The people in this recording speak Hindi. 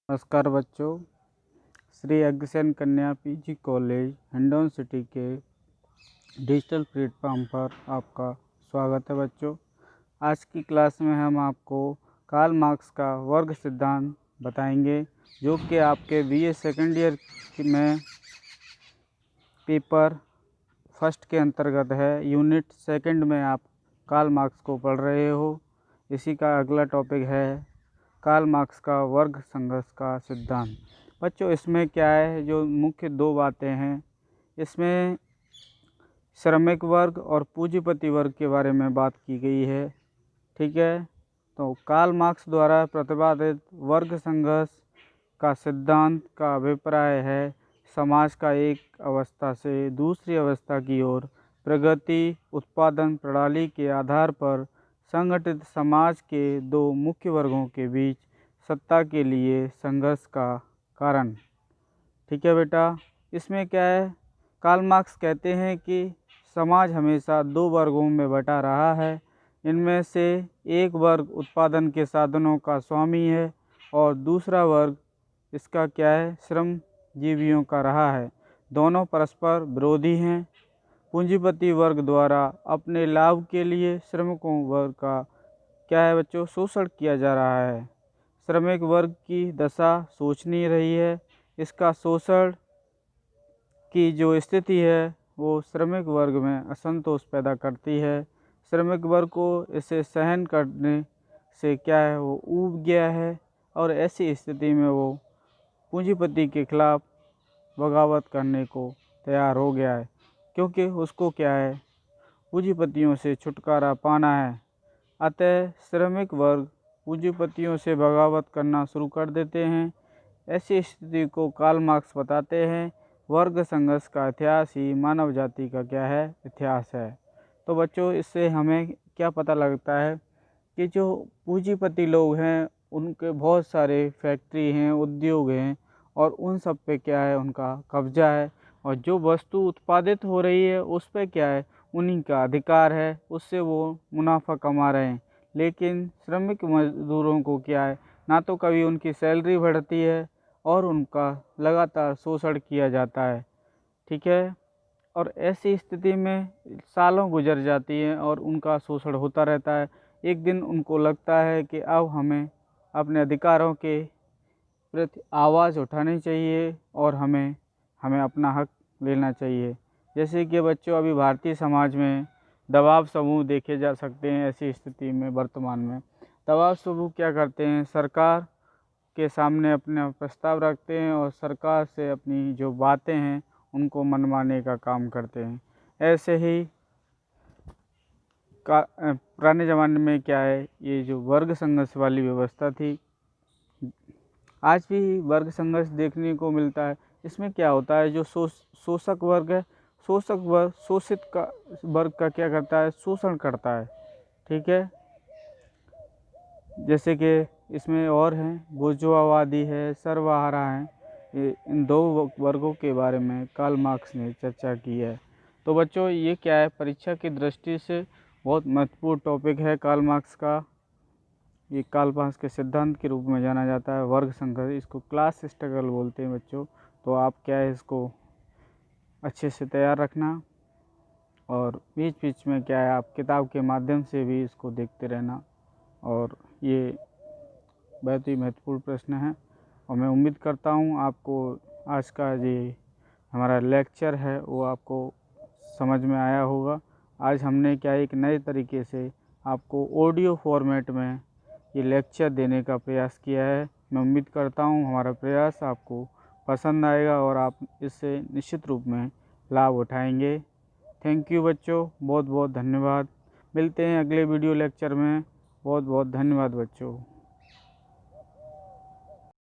नमस्कार बच्चों, श्री अग्रसेन कन्या पीजी कॉलेज हिंडौन सिटी के डिजिटल प्लेटफॉर्म पर आपका स्वागत है बच्चों। आज की क्लास में हम आपको कार्ल मार्क्स का वर्ग सिद्धांत बताएंगे, जो कि आपके बीए सेकेंड ईयर में पेपर फर्स्ट के अंतर्गत है। यूनिट सेकंड में आप कार्ल मार्क्स को पढ़ रहे हो। इसी का अगला टॉपिक है कार्ल मार्क्स का वर्ग संघर्ष का सिद्धांत। बच्चों, इसमें क्या है, जो मुख्य दो बातें हैं, इसमें श्रमिक वर्ग और पूंजीपति वर्ग के बारे में बात की गई है। ठीक है, तो कार्ल मार्क्स द्वारा प्रतिपादित वर्ग संघर्ष का सिद्धांत का अभिप्राय है समाज का एक अवस्था से दूसरी अवस्था की ओर प्रगति उत्पादन प्रणाली के आधार पर संगठित समाज के दो मुख्य वर्गों के बीच सत्ता के लिए संघर्ष का कारण। ठीक है बेटा, इसमें क्या है, कार्ल मार्क्स कहते हैं कि समाज हमेशा दो वर्गों में बटा रहा है। इनमें से एक वर्ग उत्पादन के साधनों का स्वामी है और दूसरा वर्ग इसका क्या है, श्रमजीवियों का रहा है। दोनों परस्पर विरोधी हैं। पूंजीपति वर्ग द्वारा अपने लाभ के लिए श्रमिकों वर्ग का क्या है बच्चों, शोषण किया जा रहा है। श्रमिक वर्ग की दशा शोचनीय रही है। इसका शोषण की जो स्थिति है वो श्रमिक वर्ग में असंतोष पैदा करती है। श्रमिक वर्ग को इसे सहन करने से क्या है, वो ऊब गया है और ऐसी स्थिति में वो पूंजीपति के खिलाफ बगावत करने को तैयार हो गया है, क्योंकि उसको क्या है, पूंजीपतियों से छुटकारा पाना है। अतः श्रमिक वर्ग पूंजीपतियों से बगावत करना शुरू कर देते हैं। ऐसी स्थिति को कार्ल मार्क्स बताते हैं वर्ग संघर्ष का इतिहास ही मानव जाति का क्या है, इतिहास है। तो बच्चों, इससे हमें क्या पता लगता है कि जो पूंजीपति लोग हैं उनके बहुत सारे फैक्ट्री हैं, उद्योग हैं और उन सब पे क्या है, उनका कब्जा है। और जो वस्तु उत्पादित हो रही है उस पे क्या है, उन्हीं का अधिकार है, उससे वो मुनाफा कमा रहे हैं। लेकिन श्रमिक मजदूरों को क्या है, ना तो कभी उनकी सैलरी बढ़ती है और उनका लगातार शोषण किया जाता है। ठीक है, और ऐसी स्थिति में सालों गुजर जाती हैं और उनका शोषण होता रहता है। एक दिन उनको लगता है कि अब हमें अपने अधिकारों के प्रति आवाज़ उठानी चाहिए और हमें अपना हक लेना चाहिए। जैसे कि बच्चों, अभी भारतीय समाज में दबाव समूह देखे जा सकते हैं। ऐसी स्थिति में वर्तमान में दबाव समूह क्या करते हैं, सरकार के सामने अपना प्रस्ताव रखते हैं और सरकार से अपनी जो बातें हैं उनको मनवाने का काम करते हैं। ऐसे ही पुराने ज़माने में क्या है, ये जो वर्ग संघर्ष वाली व्यवस्था थी, आज भी वर्ग संघर्ष देखने को मिलता है। इसमें क्या होता है, जो शोषक वर्ग है, शोषक वर्ग शोषित का वर्ग का क्या करता है, शोषण करता है। ठीक है, जैसे कि इसमें और हैं, बुर्जुआवादी है, सर्वहारा है। इन दो वर्गों के बारे में कार्ल मार्क्स ने चर्चा की है। तो बच्चों, ये क्या है, परीक्षा की दृष्टि से बहुत महत्वपूर्ण टॉपिक है कार्ल मार्क्स का। ये कार्ल मार्क्स के सिद्धांत के रूप में जाना जाता है वर्ग संघर्ष। इसको क्लास स्ट्रगल बोलते हैं बच्चों। तो आप क्या है, इसको अच्छे से तैयार रखना और बीच बीच में क्या है, आप किताब के माध्यम से भी इसको देखते रहना। और ये बहुत ही महत्वपूर्ण प्रश्न है और मैं उम्मीद करता हूँ आपको आज का ये हमारा लेक्चर है वो आपको समझ में आया होगा। आज हमने क्या एक नए तरीके से आपको ऑडियो फॉर्मेट में ये लेक्चर देने का प्रयास किया है। मैं उम्मीद करता हूँ हमारा प्रयास आपको पसंद आएगा और आप इससे निश्चित रूप में लाभ उठाएंगे। थैंक यू बच्चों, बहुत बहुत धन्यवाद। मिलते हैं अगले वीडियो लेक्चर में। बहुत बहुत धन्यवाद बच्चों।